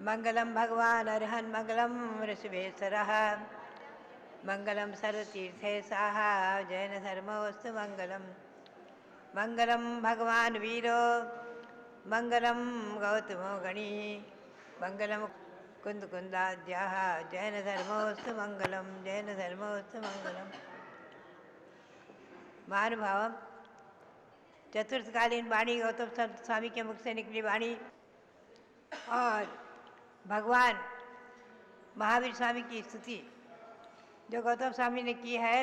मंगलम भगवान अरहन मंगलम ऋषभेश्वरः मंगलम सर्वतीर्थेशाः जैन धर्मोऽस्तु मंगलम मंगलम भगवान वीरो मंगलम गौतमो गणी मंगलम कुंदकुंदाद्याः जैन धर्मोऽस्तु मंगलम जैन धर्मोऽस्तु मंगलम। महानुभाव, चतुर्थकालीन वाणी गौतम स्वामी के मुख से निकली वाणी और भगवान महावीर स्वामी की स्तुति जो गौतम स्वामी ने की है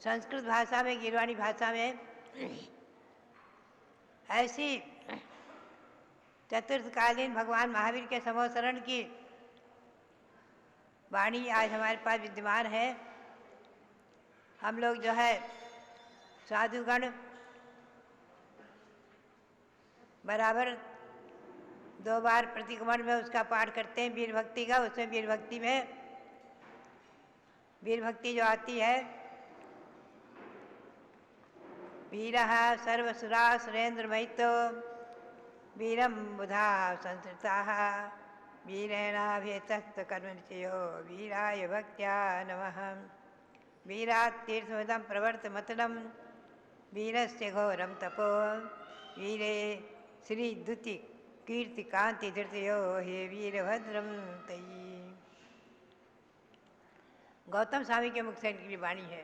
संस्कृत भाषा में, गिरवाणी भाषा में, ऐसी चतुर्थकालीन भगवान महावीर के समोसरण की वाणी आज हमारे पास विद्यमान है। हम लोग जो है साधुगण बराबर 2 बार प्रतिक्रमण में उसका पाठ करते हैं, वीर भक्ति का। उसमें वीर भक्ति में वीर भक्ति जो आती है, वीरः सर्वसुरा सुरेंद्र महितो वीरम बुधा संस्कृताः वीरेणाभितस्त कर्मनिचयो वीराय भक्त्या नमः। वीरात् तीर्थमिदं प्रवर्तमतनं वीरस्य घोरं तपो वीरे श्री द्युति कीर्ति कांति धृतयो हे वीरभद्रम तयी। गौतम स्वामी के मुख से निकली वाणी है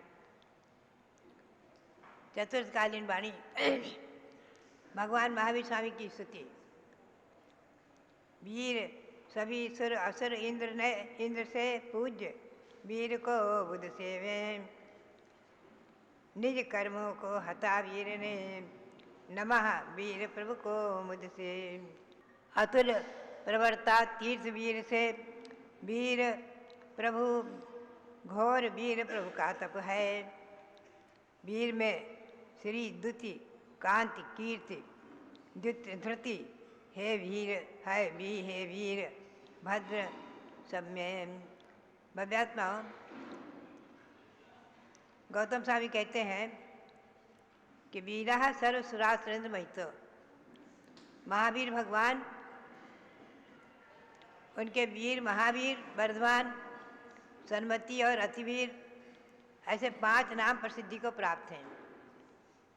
चतुर्थकालीन वाणी भगवान महावीर स्वामी की स्तुति। वीर सभी सुर असुर इंद्र से पूज्य वीर को बुध सेवे निज कर्मों को हता वीर ने नमः वीर प्रभु को मुझ से। अतुल प्रवर्ता तीर्थ वीर से वीर प्रभु घोर वीर प्रभु का तप है। वीर में श्री द्युति कांति कीर्ति धृति हे वीर है हे वीर भद्र सब में। भव्यात्मा गौतम स्वामी कहते हैं कि वीरः सर्वसुरा सुरेंद्र महितो, महावीर भगवान, उनके वीर महावीर वर्धमान सन्मति और अतिवीर ऐसे 5 नाम प्रसिद्धि को प्राप्त हैं।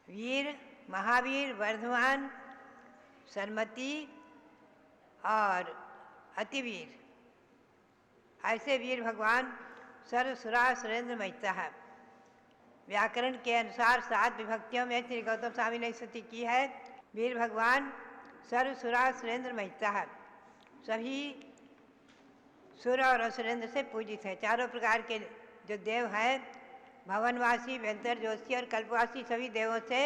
वीर, महावीर, वर्धमान, सन्मति और अतिवीर ऐसे वीर भगवान सर्वसुरा सुरेंद्र महिता है। व्याकरण के अनुसार 7 विभक्तियों में श्री गौतम स्वामी ने स्तुति की है। वीर भगवान सर्वसुरा सुरेंद्र महिता है, सभी सुर और असुरेंद्र से पूजित है। चारों प्रकार के जो देव हैं, भवनवासी, व्यंतर जोशी और कल्पवासी, सभी देवों से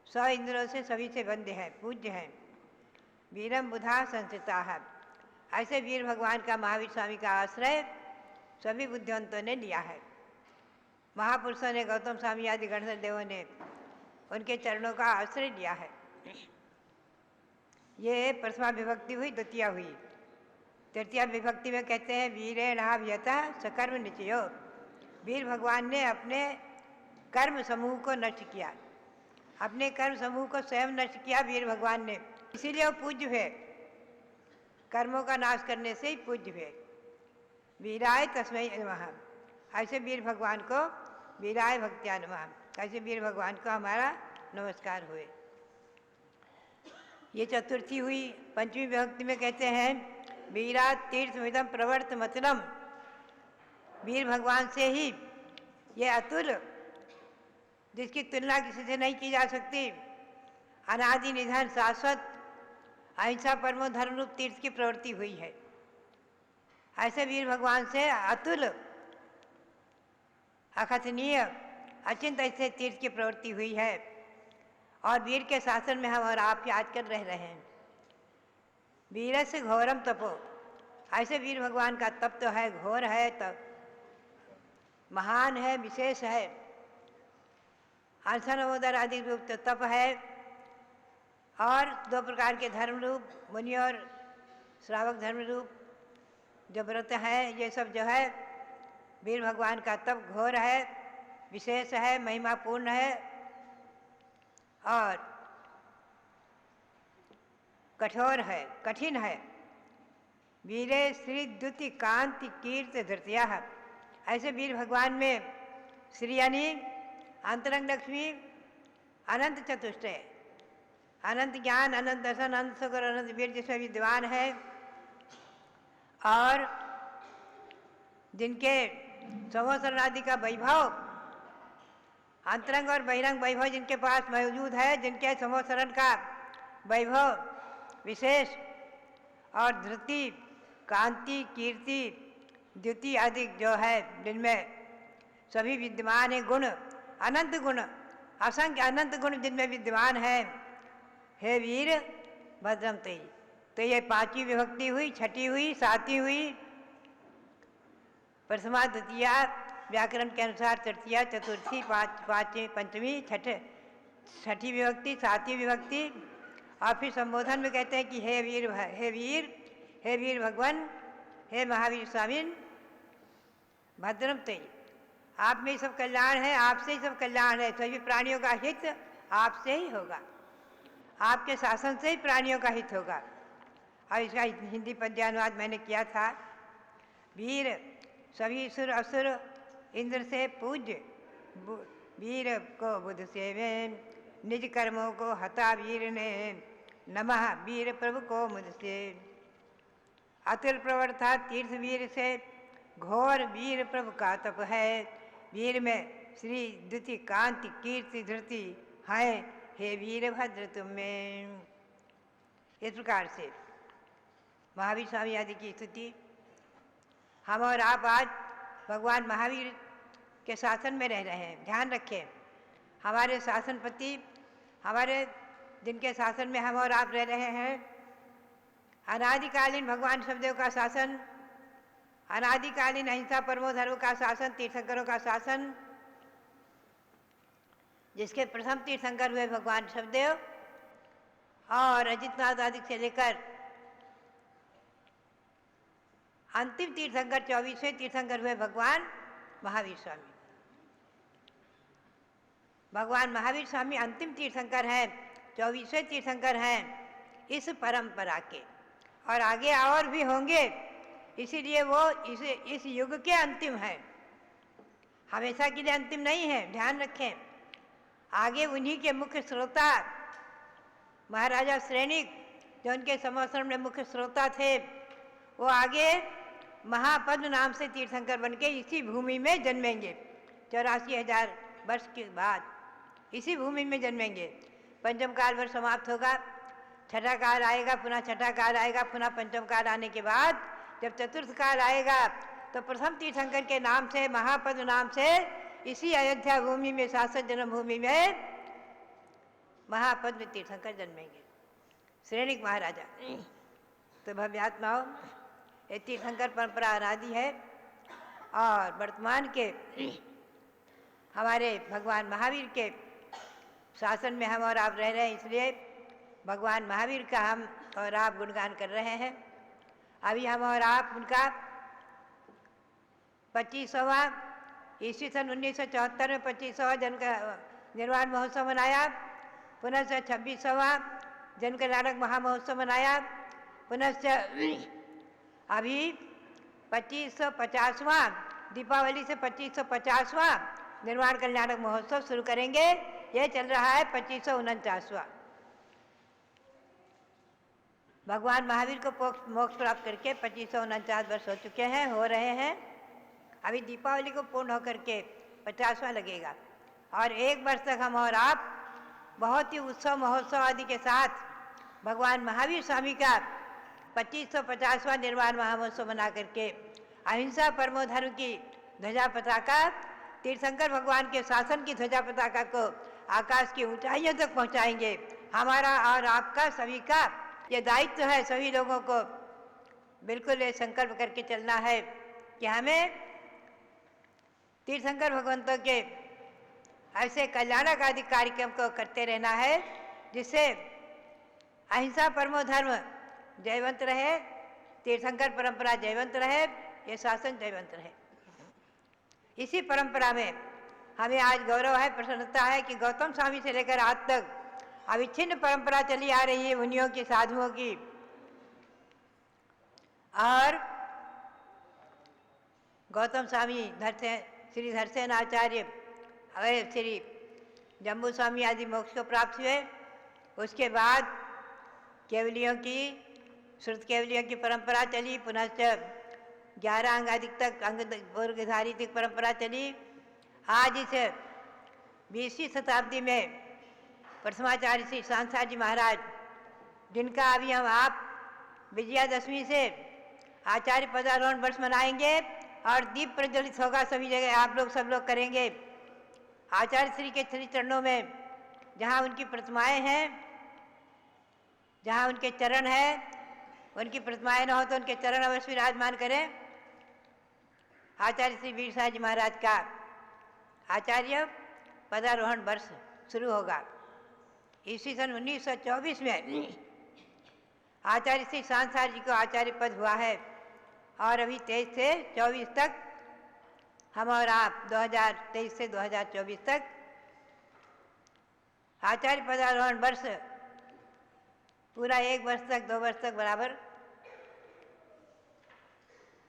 100 इंद्रों से सभी से बंधे हैं, पूज्य हैं। वीरम बुधा संस्थिता है, ऐसे वीर भगवान का महावीर स्वामी का आश्रय सभी बुद्धिवंतों ने लिया है। महापुरुषों ने, गौतम स्वामी आदि गणधर देवों ने उनके चरणों का आश्रय लिया है। ये प्रथमा विभक्ति हुई, द्वितीय हुई। तृतीय विभक्ति में कहते हैं वीरेणाभियतः सकर्म निचयो, वीर भगवान ने अपने कर्म समूह को नष्ट किया, अपने कर्म समूह को स्वयं नष्ट किया वीर भगवान ने, इसीलिए वो पूज्य हुए। कर्मों का नाश करने से ही पूज्य हुए। वीराय तस्मै नमः, ऐसे वीर भगवान को वीराय भक्त्या नमः, ऐसे वीर भगवान को हमारा नमस्कार हुए। ये चतुर्थी हुई। पंचमी विभक्ति में कहते हैं वीरात् तीर्थमिदं प्रवर्तमतुलं, वीर भगवान से ही ये अतुल, जिसकी तुलना किसी से नहीं की जा सकती, अनादि निधन शाश्वत अहिंसा परमो धर्म रूप तीर्थ की प्रवृत्ति हुई है। ऐसे वीर भगवान से अतुल, अकथनीय, अचिंत ऐसे तीर्थ की प्रवृत्ति हुई है और वीर के शासन में हम और आप आज कर रह रहे हैं। वीर से घोरम तपो, ऐसे वीर भगवान का तप तो है, घोर है, तप महान है, विशेष है। अनशनमोदर आदि रूप तो तप है, और 2 प्रकार के धर्म रूप, मुनि और श्रावक धर्म रूप जो व्रत है, ये सब जो है वीर भगवान का तप घोर है, विशेष है, महिमापूर्ण है और कठोर है, कठिन है। वीरे श्री द्युति कांति कीर्त धृतिया, ऐसे वीर भगवान में श्री यानी अंतरंग लक्ष्मी अनंत चतुष्टय, अनंत ज्ञान, अनंत दर्शन, अनंत सुख और अनंत वीर जिसमें विद्वान है, और जिनके समोसरण आदि का वैभव, अंतरंग और बहिरंग वैभव जिनके पास मौजूद है, जिनके समोसरण का वैभव विशेष, और धृति, कांति, कीर्ति, द्युति आदि जो है, जिनमें सभी विद्यमान है गुण, अनंत गुण, असंख्य अनंत गुण जिनमें विद्यमान है, हे वीर भद्रम तेई। तो ये पांचवी विभक्ति हुई, छठी हुई, सातवीं हुई, प्रथमा, द्वितीया, व्याकरण के अनुसार तृतीया, चतुर्थी, पांचवी, पंचमी, छठी विभक्ति, सातवीं विभक्ति, और फिर संबोधन में कहते हैं कि हे वीर, हे वीर, हे वीर भगवान, हे महावीर स्वामी भद्रम तेई, आप में ही सब कल्याण है, आपसे ही सब कल्याण है, सभी प्राणियों का हित आपसे ही होगा, आपके शासन से ही प्राणियों का हित होगा। और इसका हिंदी पद्यानुवाद मैंने किया था। वीर सभी सुर असुर इंद्र से पूज्य, वीर को बुध सेवे, निज कर्मों को हता वीर ने, नमः वीर प्रभु को मुझसे। अतुल प्रवर्ता तीर्थ वीर से, घोर वीर प्रभु का तप है, वीर में श्री द्युति कांति कीर्ति धृति है, हे वीर भद्र तुम में। इस प्रकार से महावीर स्वामी आदि की स्तुति। हम और आप आज भगवान महावीर के शासन में रह रहे हैं। ध्यान रखें, हमारे शासनपति, हमारे जिनके शासन में हम और आप रह रहे हैं, अनादिकालीन भगवान शब्देव का शासन, अनादिकालीन अहिंसा परमो धर्म का शासन, तीर्थंकरों का शासन, जिसके प्रथम तीर्थंकर हुए भगवान शब्देव, और अजितनाथ आदि से लेकर अंतिम तीर्थंकर 24वें तीर्थंकर हुए भगवान महावीर स्वामी। भगवान महावीर स्वामी अंतिम तीर्थंकर हैं, 24वें तीर्थंकर हैं इस परंपरा के, और आगे और भी होंगे, इसीलिए वो इस युग के अंतिम हैं, हमेशा के लिए अंतिम नहीं है। ध्यान रखें, आगे उन्हीं के मुख्य श्रोता महाराजा श्रेणिक, जो उनके संवत्सर में मुख्य श्रोता थे, वो आगे महापद्म नाम से तीर्थंकर बन के इसी भूमि में जन्मेंगे। 84,000 वर्ष के बाद इसी भूमि में जन्मेंगे। पंचम काल वर्ष समाप्त होगा, छठा काल आएगा, पुनः छठा काल आएगा, पुनः पंचम काल आने के बाद जब चतुर्थ काल आएगा तो प्रथम तीर्थंकर के नाम से, महापद्म नाम से, इसी अयोध्या भूमि में, शासक जन्मभूमि में महापद्म तीर्थंकर जन्मेंगे, श्रेणिक महाराजा। तो भव्यात्माओं, ये तीर्थंकर परंपरा अनादि है, और वर्तमान के हमारे भगवान महावीर के शासन में हम और आप रह रहे हैं, इसलिए भगवान महावीर का हम और आप गुणगान कर रहे हैं। अभी हम और आप उनका 25वां ईस्वी सन 1974 में 25वां जन्म का निर्वाण महोत्सव मनाया, पुनः 26वां जन्म कल्याणक महामहोत्सव मनाया, पुनश्च अभी 2550वां, दीपावली से 2550वां निर्वाण कल्याणक महोत्सव शुरू करेंगे। यह चल रहा है 2549वां। भगवान महावीर को मोक्ष प्राप्त करके 2549 वर्ष हो चुके हैं, हो रहे हैं। अभी दीपावली को पूर्ण होकर के 50वां लगेगा, और एक वर्ष तक हम और आप बहुत ही उत्सव महोत्सव आदि के साथ भगवान महावीर स्वामी का 2550वां निर्वाण महामहोत्सव मना करके अहिंसा परमो धर्म की ध्वजा पताका, तीर्थंकर भगवान के शासन की ध्वजा पताका को आकाश की ऊंचाइयों तक पहुंचाएंगे। हमारा और आपका सभी का ये दायित्व है, सभी लोगों को बिल्कुल ये संकल्प करके चलना है कि हमें तीर्थंकर भगवंतों के ऐसे कल्याणक आदि कार्यक्रम को करते रहना है, जिससे अहिंसा परमो धर्म जयवंत रहे, तीर्थंकर परंपरा जयवंत रहे, ये शासन जयवंत रहे। इसी परंपरा में हमें आज गौरव है, प्रसन्नता है कि गौतम स्वामी से लेकर आज तक अविच्छिन्न परंपरा चली आ रही है मुनियों की, साधुओं की। और गौतम स्वामी श्री धरसेन आचार्य और श्री जम्बू स्वामी आदि मोक्ष को प्राप्त हुए। उसके बाद केवलियों की, श्रुत केवलियों की परंपरा चली। पुनश्च 11 अंगाधिक तक वर्गधारी तक परंपरा चली। आज इस 20वीं शताब्दी में प्रथमाचार्य श्री सांसार जी महाराज, जिनका अभी हम आप विजयादशमी से आचार्य पदारोहण वर्ष मनाएंगे और दीप प्रज्वलित होगा सभी जगह, आप लोग सब लोग करेंगे। आचार्य श्री के श्री चरणों में जहाँ उनकी प्रतिमाएं हैं, जहाँ उनके चरण हैं, उनकी प्रतिमाएं न हो तो उनके चरण अवश्य विराजमान करें। आचार्य श्री वीरसार जी महाराज का आचार्य पदारोहण वर्ष शुरू होगा। ईस्वी सन 1924 में आचार्य श्री सांसार जी को आचार्य पद हुआ है और अभी 23 से 24 तक हम और आप 2023 से 2024 तक आचार्य पदारोहण वर्ष पूरा 1 वर्ष तक, 2 वर्ष तक बराबर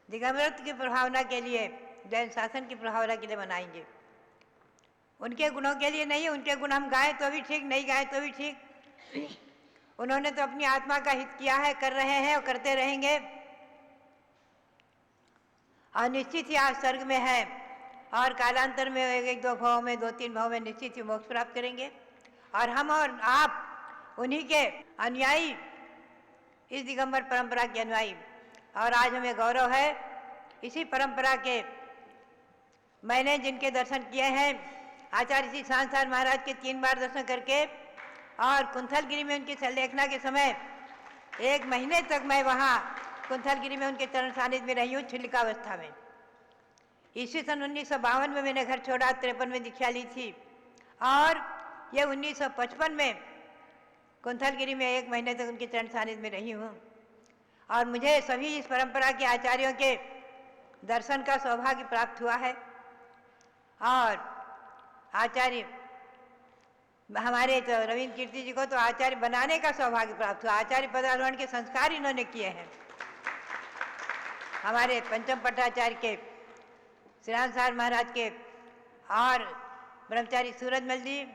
दिगंबरत्व की प्रभावना के लिए, जैन शासन की प्रभावना के लिए मनाएंगे। उनके गुणों के लिए नहीं, उनके गुण हम गाएं तो भी ठीक, नहीं गाएं तो भी ठीक। उन्होंने तो अपनी आत्मा का हित किया है, कर रहे हैं और करते रहेंगे। और निश्चित ही आज स्वर्ग में है और कालांतर में 1-2 भाव में, 2-3 भाव में निश्चित ही मोक्ष प्राप्त करेंगे। और हम और आप उन्हीं के अनुयायी, इस दिगंबर परंपरा के अनुयायी। और आज हमें गौरव है इसी परंपरा के, मैंने जिनके दर्शन किए हैं, आचार्य श्री सांसार महाराज के 3 बार दर्शन करके, और कुंथलगिरी में उनकी संलेखना के समय 1 महीने तक मैं वहाँ कुंथलगिरी में उनके चरण सानिध्य में रही हूँ, छिलिकावस्था में। ईस्वी सन 1952 में मैंने घर छोड़ा, 53 में दीक्षा ली थी और ये 1955 में कुंथलगिरी में 1 महीने तक उनके चरण सानिध्य में रही हूँ। और मुझे सभी इस परंपरा के आचार्यों के दर्शन का सौभाग्य प्राप्त हुआ है। और आचार्य हमारे तो रविंद्र कीर्ति जी को तो आचार्य बनाने का सौभाग्य प्राप्त हुआ। आचार्य पदारोहण के संस्कार इन्होंने किए हैं। हमारे पंचम पट्टाचार्य के, श्रीरामसार महाराज के और ब्रह्मचारी सूरजमल जी,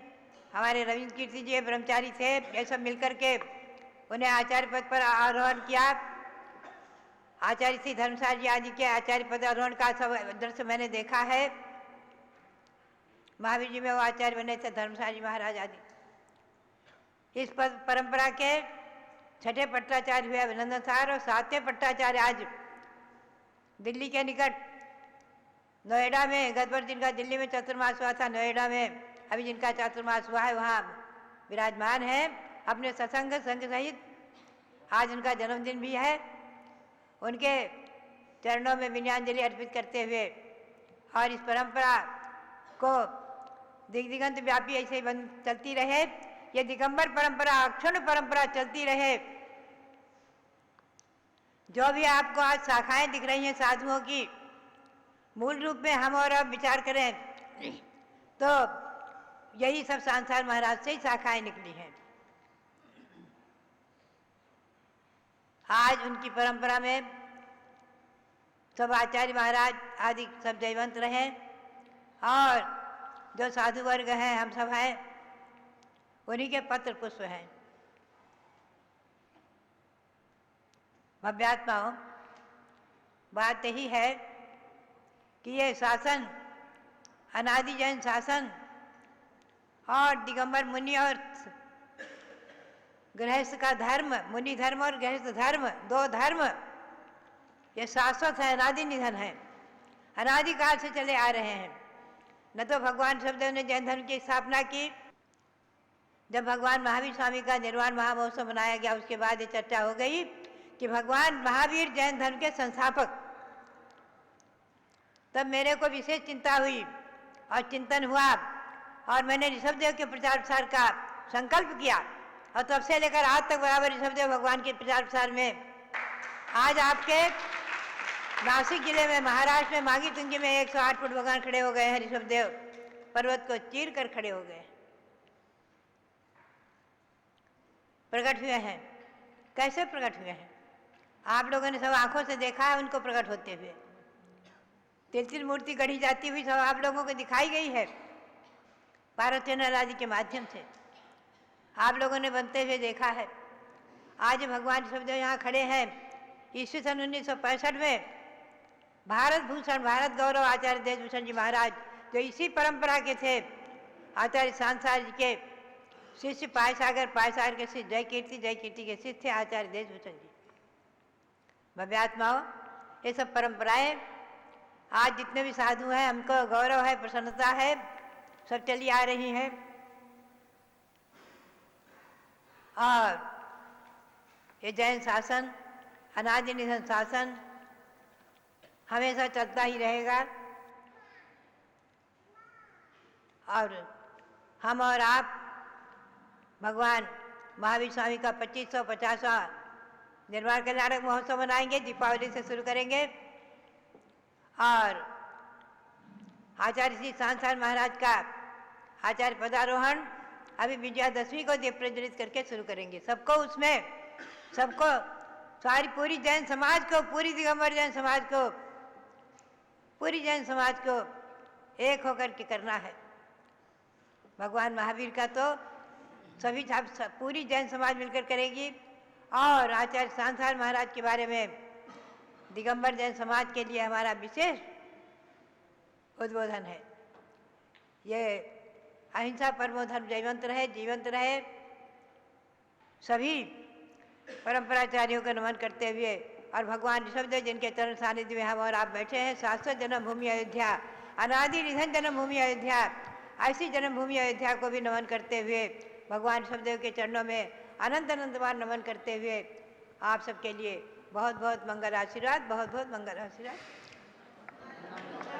हमारे रविंद्र कीर्ति जी ब्रह्मचारी थे, ये सब मिलकर के उन्हें आचार्य पद पर आरोहण किया। आचार्य श्री धर्मसार जी आदि के आचार्य पदारोहण का सब दृश्य मैंने देखा है। महावीर जी में वो आचार्य बने थे, धर्मसार जी महाराज आदि। इस परंपरा के 6ठे पट्टाचार्य हुए अभिनंदन सार और 7वें पट्टाचार्य आज दिल्ली के निकट नोएडा में, गत वर्ष जिनका दिल्ली में चातुर्मास हुआ था, नोएडा में अभी जिनका चातुर्मास हुआ है वहाँ विराजमान है अपने सत्संग संघ सहित। आज उनका जन्मदिन भी है। उनके चरणों में विनयाञ्जलि अर्पित करते हुए और इस परंपरा को दिग्दिगंत व्यापी ऐसे ही चलती रहे, ये दिगंबर परंपरा अक्षुण्ण परंपरा चलती रहे। जो भी आपको आज शाखाएं दिख रही हैं साधुओं की, मूल रूप में हम और अब विचार करें तो यही सब सांसार महाराज से ही शाखाएं निकली हैं। आज उनकी परंपरा में सब आचार्य महाराज आदि सब जयवंत रहे और जो साधु वर्ग हैं, हम सब हैं, उन्हीं के पत्र पुष्प हैं। भव्यात्माओं, बात यही है कि ये शासन, अनादि जैन शासन और दिगंबर मुनि और गृहस्थ का धर्म, मुनि धर्म और गृहस्थ धर्म, 2 धर्म, ये शाश्वत है, अनादि निधन है, अनादि काल से चले आ रहे हैं। न तो भगवान शब्देव ने जैन धर्म की स्थापना की, जब भगवान महावीर स्वामी का निर्वाण महामहोत्सव मनाया गया उसके बाद ये चर्चा हो गई कि भगवान महावीर जैन धर्म के संस्थापक। तब मेरे को विशेष चिंता हुई और चिंतन हुआ और मैंने ऋषभदेव के प्रचार प्रसार का संकल्प किया और तब से लेकर आज तक बराबर ऋषभदेव भगवान के प्रचार प्रसार में। आज आपके नासिक जिले में, महाराष्ट्र में मागी तुंगी में 108 फुट भगवान खड़े हो गए हैं। ऋषभदेव पर्वत को चीर कर खड़े हो गए। प्रकट हुए हैं। कैसे प्रकट हुए हैं? आप लोगों ने सब आंखों से देखा है उनको प्रकट होते हुए। तिल मूर्ति गढ़ी जाती हुई सब आप लोगों को दिखाई गई है पार्वती आदि के माध्यम से, आप लोगों ने बनते हुए देखा है। आज भगवान सब जो यहाँ खड़े हैं, ईस्वी सन 1965 में भारत भूषण, भारत गौरव आचार्य देशभूषण जी महाराज, जो इसी परंपरा के थे, आचार्य सांसार जी के शिष्य, पायसागर के शिष्य, जय कीर्ति के शिष्य थे आचार्य देशभूषण जी। भव्यात्माओं, ये सब परंपराएं आज जितने भी साधु हैं, हमको गौरव है, प्रसन्नता है, सब चली आ रही हैं। और ये जैन शासन, अनादि निधन शासन हमेशा चलता ही रहेगा। और हम और आप भगवान महावीर स्वामी का 2550वां निर्वाण कल्याणक महोत्सव मनाएंगे, दीपावली से शुरू करेंगे। और आचार्य श्री सांसार महाराज का आचार्य पदारोहण अभी विजयादशमी को दीप प्रज्वलित करके शुरू करेंगे। सबको उसमें, सबको, सारी पूरी जैन समाज को, पूरी दिगंबर जैन समाज को, पूरी जैन समाज को एक होकर के करना है। भगवान महावीर का तो सभी पूरी जैन समाज मिलकर करेगी। और आचार्य सांसार महाराज के बारे में दिगंबर जैन समाज के लिए हमारा विशेष उद्बोधन है। ये अहिंसा परमो धर्म जयवंत रहे, जीवंत रहे। सभी परंपराचार्यों को नमन करते हुए और भगवान ऋषभदेव जिनके चरण सानिध्य में हम और आप बैठे हैं, शाश्वत जन्मभूमि अयोध्या, अनादि निधन जन्मभूमि अयोध्या, ऐसी जन्मभूमि अयोध्या को भी नमन करते हुए, भगवान ऋषभदेव के चरणों में अनंत अनंत बार नमन करते हुए आप सबके लिए बहुत बहुत मंगल आशीर्वाद, बहुत बहुत मंगल आशीर्वाद।